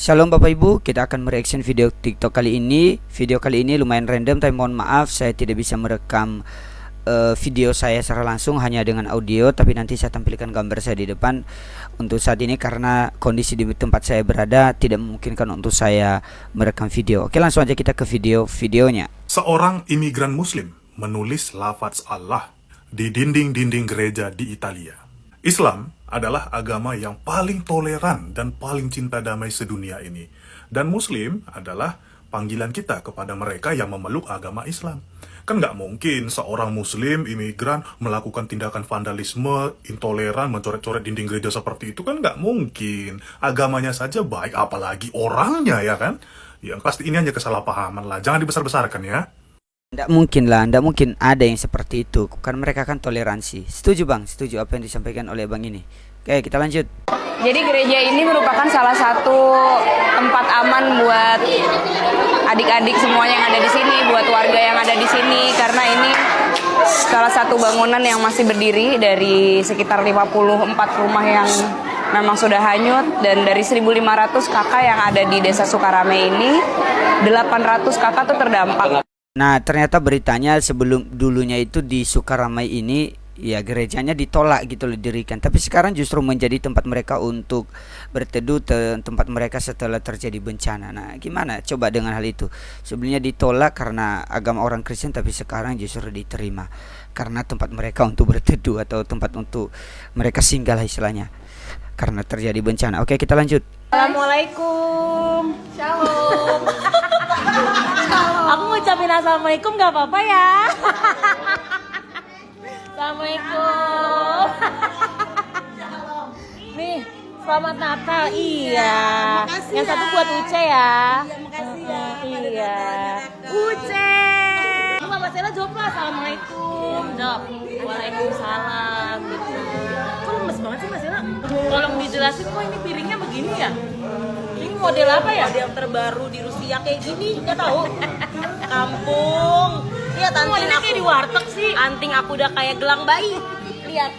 Shalom Bapak Ibu, kita akan mereaction video TikTok kali ini. Video kali ini lumayan random, tapi mohon maaf saya tidak bisa merekam video saya secara langsung hanya dengan audio, tapi nanti saya tampilkan gambar saya di depan. Untuk saat ini karena kondisi di tempat saya berada tidak memungkinkan untuk saya merekam video. Oke, langsung aja kita ke videonya. Seorang imigran muslim menulis lafaz Allah di dinding-dinding gereja di Italia. Islam adalah agama yang paling toleran dan paling cinta damai sedunia ini. Dan muslim adalah panggilan kita kepada mereka yang memeluk agama Islam. Kan nggak mungkin seorang muslim imigran melakukan tindakan vandalisme, intoleran, mencoret-coret dinding gereja seperti itu, kan nggak mungkin. Agamanya saja baik, apalagi orangnya, ya kan? Ya pasti ini hanya kesalahpahaman lah, jangan dibesar-besarkan ya. Nggak mungkin ada yang seperti itu. Kan mereka kan toleransi. Setuju Bang, setuju apa yang disampaikan oleh Bang ini. Oke, kita lanjut. Jadi gereja ini merupakan salah satu tempat aman buat adik-adik semua yang ada di sini, buat warga yang ada di sini, karena ini salah satu bangunan yang masih berdiri dari sekitar 54 rumah yang memang sudah hanyut, dan dari 1.500 kakak yang ada di Desa Sukarame ini, 800 kakak tuh terdampak. Nah, ternyata beritanya sebelum dulunya itu di Sukaramai ini ya gerejanya ditolak gitu loh didirikan, tapi sekarang justru menjadi tempat mereka untuk berteduh, tempat mereka setelah terjadi bencana. Nah, gimana coba dengan hal itu? Sebelumnya ditolak karena agama orang Kristen, tapi sekarang justru diterima karena tempat mereka untuk berteduh atau tempat untuk mereka singgah lah istilahnya karena terjadi bencana. Oke, kita lanjut. Assalamualaikum. Shalom. Aku ngucapin assalamualaikum gak apa-apa ya. Assalamualaikum. Nih, selamat Natal. Iya. Yang satu buat Uce ya. Iya, makasih ya. Iya. Uce. Mama Sela jawab lah, assalamualaikum. Jawab. Waalaikumsalam gitu. Kok lemes banget sih Mas Sela? Tolong dijelasin kok ini piringnya begini ya? Ini model apa ya? Model terbaru di Rusia kayak gini, nggak tahu. Kampung. Lihat anting aku kayak di warteg sih. Anting aku udah kayak gelang bayi. Lihat.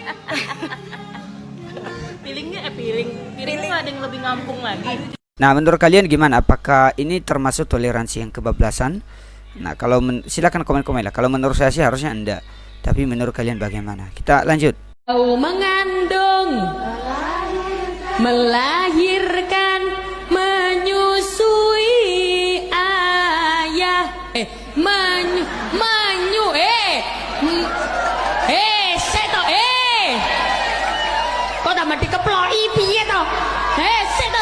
Piringnya ada yang lebih ngampung lagi. Nah, menurut kalian gimana? Apakah ini termasuk toleransi yang kebablasan? Nah, kalau silakan komen-komen lah. Kalau menurut saya sih harusnya enggak. Tapi menurut kalian bagaimana? Kita lanjut. Kau mengandung, melahirkan, menyusui ayah. Seto, kok tak mati keploi piye to? Seto.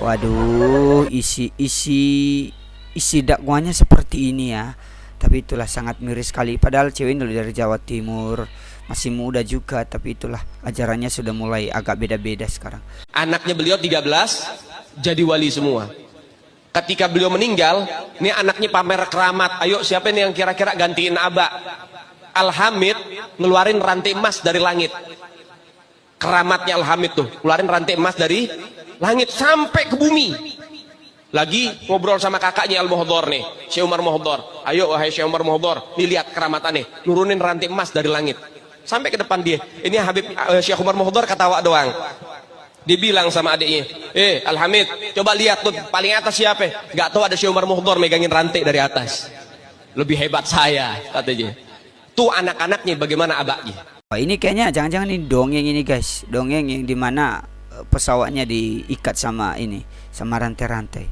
Waduh, isi dakwanya seperti ini ya. Tapi itulah sangat miris sekali. Padahal cewek ini dari Jawa Timur, masih muda juga, tapi itulah ajarannya sudah mulai agak beda-beda sekarang. Anaknya beliau 13 jadi wali semua. Ketika beliau meninggal, ini anaknya pamer keramat. Ayo siapa nih yang kira-kira gantiin Abah? Al-Hamid ngeluarin rantai emas dari langit. Keramatnya Al-Hamid tuh, ngeluarin rantai emas dari langit sampai ke bumi. Lagi ngobrol sama kakaknya Al-Muhdhar nih, Syekh Umar Muhdhar. Ayo wahai Syekh Umar Muhdhar, nih lihat keramatannya, nurunin rantai emas dari langit. Sampai ke depan dia. Ini Habib Syekh Umar Muhdhar ketawa doang. Dibilang sama adiknya, Al-Hamid, coba lihat tuh paling atas siapa? Gak tahu, ada Syekh Umar Muhdhar megangin rantai dari atas. Lebih hebat saya, katanya. Tuh anak-anaknya bagaimana abaknya. Wah, ini kayaknya jangan-jangan ini dongeng ini guys. Dongeng yang dimana pesawatnya diikat sama ini, sama rantai-rantai.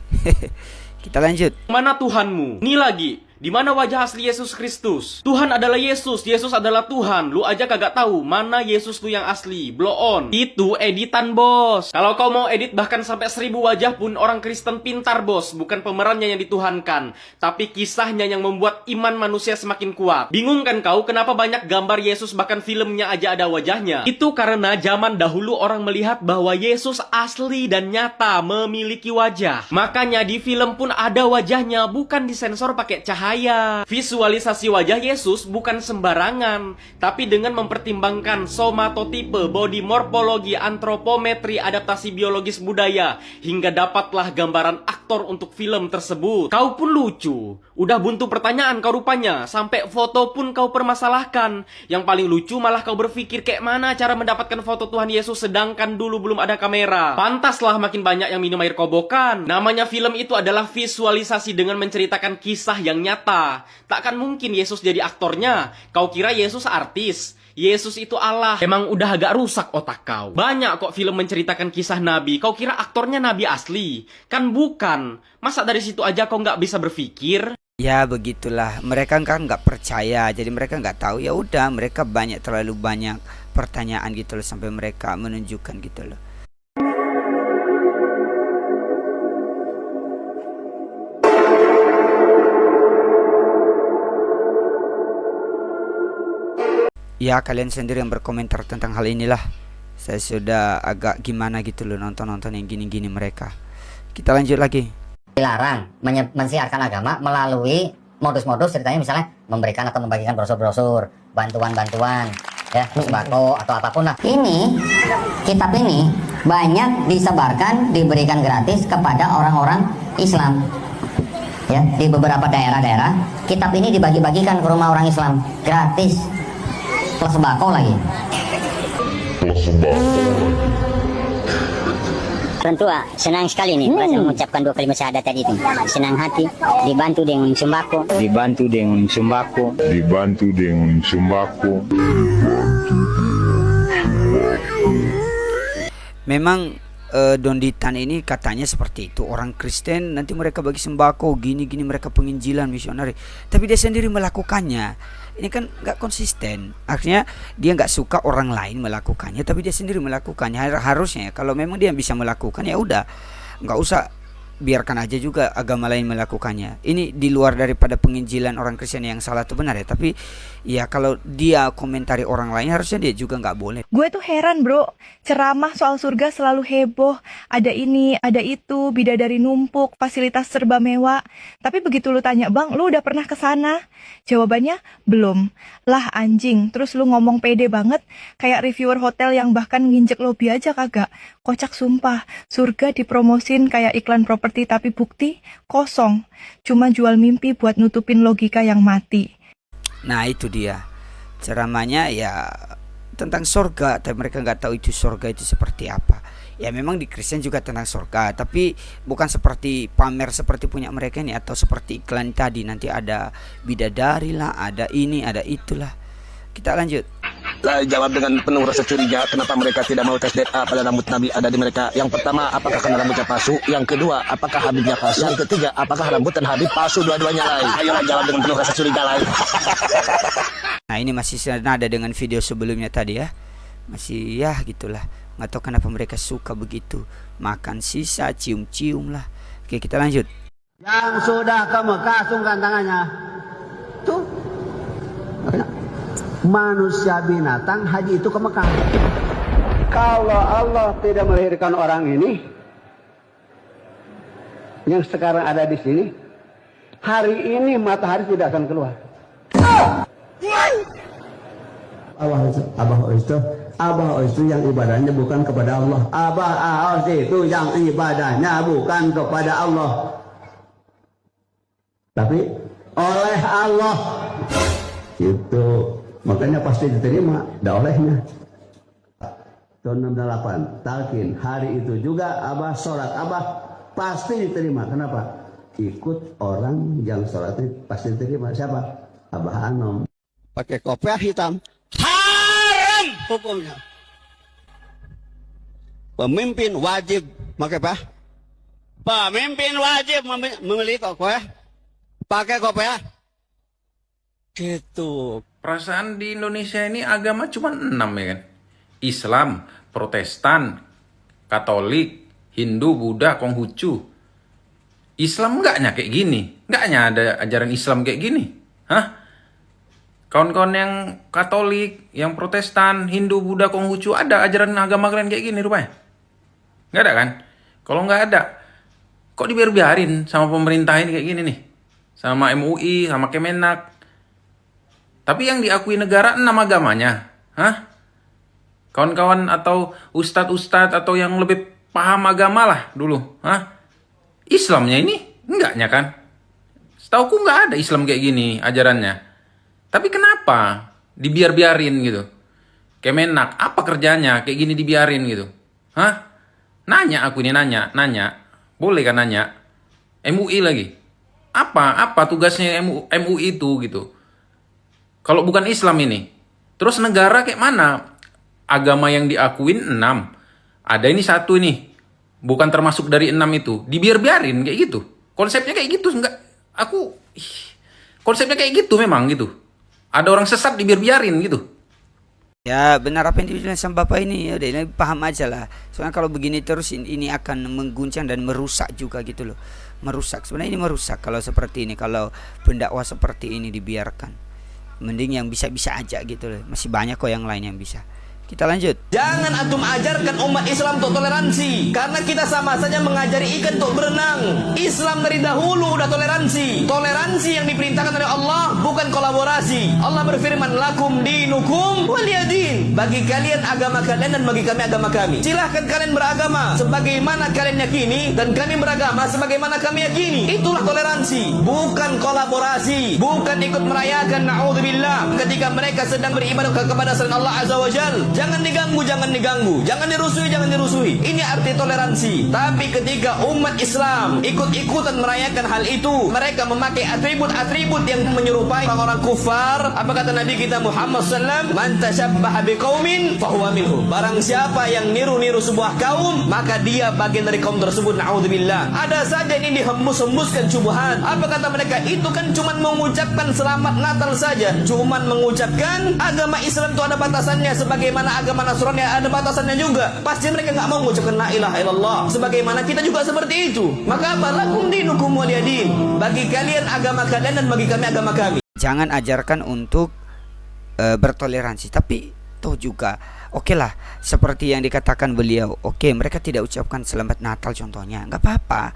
Kita lanjut. Mana Tuhanmu? Ini lagi. Di mana wajah asli Yesus Kristus? Tuhan adalah Yesus, Yesus adalah Tuhan. Lu aja kagak tahu mana Yesus lu yang asli. Blow on. Itu editan, bos. Kalau kau mau edit bahkan sampai 1000 wajah pun orang Kristen pintar, bos. Bukan pemerannya yang dituhankan, tapi kisahnya yang membuat iman manusia semakin kuat. Bingung kan kau kenapa banyak gambar Yesus bahkan filmnya aja ada wajahnya? Itu karena zaman dahulu orang melihat bahwa Yesus asli dan nyata memiliki wajah. Makanya di film pun ada wajahnya, bukan disensor pakai cahaya. Visualisasi wajah Yesus bukan sembarangan, tapi dengan mempertimbangkan somatotipe, body morfologi, antropometri, adaptasi biologis budaya, hingga dapatlah gambaran aktual aktor untuk film tersebut. Kau pun lucu. Udah buntu pertanyaan kau rupanya. Sampai foto pun kau permasalahkan. Yang paling lucu malah kau berpikir kayak mana cara mendapatkan foto Tuhan Yesus sedangkan dulu belum ada kamera. Pantaslah makin banyak yang minum air kobokan. Namanya film itu adalah visualisasi dengan menceritakan kisah yang nyata. Takkan mungkin Yesus jadi aktornya. Kau kira Yesus artis? Yesus itu Allah. Emang udah agak rusak otak kau. Banyak kok film menceritakan kisah Nabi. Kau kira aktornya Nabi asli? Kan bukan. Masa dari situ aja kau nggak bisa berpikir? Ya begitulah, mereka kan nggak percaya, jadi mereka nggak tahu. Ya udah, mereka terlalu banyak pertanyaan gitu loh, sampai mereka menunjukkan gitu loh. Ya kalian sendiri yang berkomentar tentang hal inilah. Saya sudah agak gimana gitu loh nonton-nonton yang gini-gini mereka. Kita lanjut lagi. Dilarang mensiarkan agama melalui modus-modus, ceritanya misalnya memberikan atau membagikan brosur-brosur, bantuan-bantuan, ya, sembako atau apapun lah. Ini, kitab ini banyak disebarkan, diberikan gratis kepada orang-orang Islam. Ya, di beberapa daerah-daerah, kitab ini dibagi-bagikan ke rumah orang Islam gratis. Plus sembako lagi. Orang tua senang sekali nih mengucapkan 2 kalimat syahadat tadi itu. Senang hati, dibantu dengan sembako. Memang Donditan ini katanya seperti itu, orang Kristen nanti mereka bagi sembako gini-gini, mereka penginjilan misioneri, tapi dia sendiri melakukannya. Ini kan nggak konsisten. Akhirnya dia nggak suka orang lain melakukannya, tapi dia sendiri melakukannya. Harusnya kalau memang dia bisa melakukan, ya udah, nggak usah, biarkan aja juga agama lain melakukannya. Ini di luar daripada penginjilan orang Kristen yang salah itu benar ya, tapi ya kalau dia komentari orang lain harusnya dia juga nggak boleh. Gue tuh heran bro, ceramah soal surga selalu heboh, ada ini, ada itu, bidadari numpuk, fasilitas serba mewah. Tapi begitu lu tanya, bang, lu udah pernah kesana? Jawabannya, belum. Lah anjing, terus lu ngomong pede banget, kayak reviewer hotel yang bahkan nginjek lobby aja kagak. Kocak sumpah, surga dipromosin kayak iklan properti tapi bukti kosong. Cuma jual mimpi buat nutupin logika yang mati. Nah itu dia ceramahnya ya tentang surga, tapi mereka nggak tahu itu surga itu seperti apa. Ya memang di Kristen juga tentang surga, tapi bukan seperti pamer seperti punya mereka ini, atau seperti iklan tadi nanti ada bidadari lah, ada ini, ada itulah. Kita lanjut. Saya jawab dengan penuh rasa curiga kenapa mereka tidak mau tes DNA pada rambut Nabi ada di mereka. Yang pertama, apakah karena rambutnya palsu? Yang kedua, apakah Habibnya palsu? Yang ketiga, apakah rambut dan Habib palsu dua-duanya lain? Ayolah jawab dengan penuh rasa curiga lain. Nah ini masih senada dengan video sebelumnya tadi ya. Masih ya gitulah. Nggak tahu kenapa mereka suka begitu. Makan sisa, cium-cium lah. Oke kita lanjut. Yang sudah ke Mekah sungkan tangannya. Tuh. Manusia binatang haji itu ke Mekah. Kalau Allah tidak melahirkan orang ini yang sekarang ada di sini, hari ini matahari tidak akan keluar. Abah itu yang ibadahnya bukan kepada Allah. Abah itu yang ibadahnya bukan kepada Allah, tapi oleh Allah. Itu makanya pasti diterima, dah olehnya. Tahun 68 talqin, hari itu juga Abah sholat, Abah pasti diterima. Kenapa? Ikut orang yang sholat pasti diterima. Siapa? Abah Anom. Pakai kopiah hitam, haram hukumnya. Pemimpin wajib pakai apa? Pemimpin wajib memilih kopiah, pakai kopiah. Gitu. Perasaan di Indonesia ini agama cuma 6 ya kan? Islam, Protestan, Katolik, Hindu, Buddha, Konghucu. Islam enggaknya kayak gini? Enggaknya ada ajaran Islam kayak gini? Hah? Kawan-kawan yang Katolik, yang Protestan, Hindu, Buddha, Konghucu, ada ajaran agama kalian kayak gini rupanya? Enggak ada kan? Kalau enggak ada, kok dibiarin sama pemerintah ini kayak gini nih? Sama MUI, sama Kemenak. Tapi yang diakui negara 6 agamanya. Hah? Kawan-kawan atau ustadz-ustadz atau yang lebih paham agama lah dulu. Hah? Islamnya ini enggaknya kan? Setauku nggak ada Islam kayak gini ajarannya. Tapi kenapa dibiar-biarin gitu? Kemenak, apa kerjanya kayak gini dibiarin gitu? Hah? Nanya aku ini nanya. Boleh kan nanya? MUI lagi. Apa tugasnya MUI itu gitu? Kalau bukan Islam ini. Terus negara kayak mana? Agama yang diakuin 6. Ada ini 1 nih. Bukan termasuk dari 6 itu. Dibiar-biarin kayak gitu. Konsepnya kayak gitu enggak? Konsepnya kayak gitu memang gitu. Ada orang sesat dibiar-biarin gitu. Ya benar apa yang dibilang sama Bapak ini, ya udah ini paham aja lah. Soalnya kalau begini terus ini akan mengguncang dan merusak juga gitu loh. Merusak, sebenarnya ini merusak kalau seperti ini. Kalau pendakwah seperti ini dibiarkan, mending yang bisa-bisa aja gitu loh. Masih banyak kok yang lain yang bisa. Kita lanjut. Jangan antum ajarkan umat Islam untuk toleransi, karena kita sama saja mengajari ikan untuk berenang. Islam dari dahulu udah toleransi. Toleransi yang diperintahkan oleh Allah, bukan kolaborasi. Allah berfirman, lakum dinukum waliyadin. Bagi kalian agama kalian dan bagi kami agama kami. Silahkan kalian beragama sebagaimana kalian yakini, dan kami beragama sebagaimana kami yakini. Itulah toleransi, bukan kolaborasi, bukan ikut merayakan na'udzubillah ketika mereka sedang beribadah kepada selain Allah Azza wa Jalla. Jangan diganggu, jangan dirusuhi. Ini arti toleransi. Tapi ketika umat Islam ikut-ikutan merayakan hal itu, mereka memakai atribut-atribut yang menyerupai orang-orang kufar. Apa kata Nabi kita Muhammad SAW? Man tashabbaha biqaumin fahuwa minhum. Barang siapa yang niru-niru sebuah kaum, maka dia bagian dari kaum tersebut. Na'udzubillah. Ada saja ini dihembus-hembuskan syubhat. Apa kata mereka? Itu kan cuman mengucapkan selamat Natal saja. Cuman mengucapkan. Agama Islam itu ada batasannya, sebagaimana agama Nasrani ada batasannya juga. Pasti mereka nggak mau mengucapkan la ilaha illallah. Sebagaimana kita juga seperti itu. Maka apa? Lakum dinukum waliyadin. Bagi kalian agama kalian dan bagi kami agama kami. Jangan ajarkan untuk bertoleransi, tapi toh juga oke lah seperti yang dikatakan beliau. Oke, mereka tidak ucapkan selamat Natal contohnya, nggak apa-apa.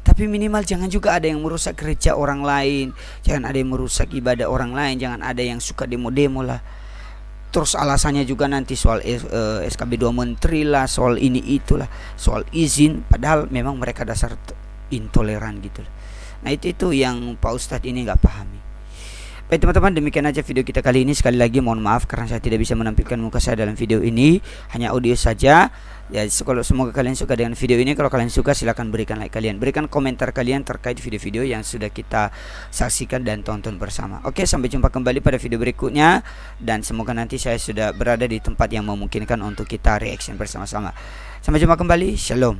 Tapi minimal jangan juga ada yang merusak gereja orang lain, jangan ada yang merusak ibadah orang lain, jangan ada yang suka demo-demo lah. Terus alasannya juga nanti soal SKB 2 menteri lah, soal ini itulah, soal izin, padahal memang mereka dasar intoleran gitu. Nah itu yang Pak Ustadz ini nggak pahami. Baik teman-teman, demikian aja video kita kali ini. Sekali lagi mohon maaf karena saya tidak bisa menampilkan muka saya dalam video ini, hanya audio saja. Ya, semoga kalian suka dengan video ini. Kalau kalian suka silahkan berikan like kalian, berikan komentar kalian terkait video-video yang sudah kita saksikan dan tonton bersama. Oke, sampai jumpa kembali pada video berikutnya, dan semoga nanti saya sudah berada di tempat yang memungkinkan untuk kita reaction bersama-sama. Sampai jumpa kembali, shalom.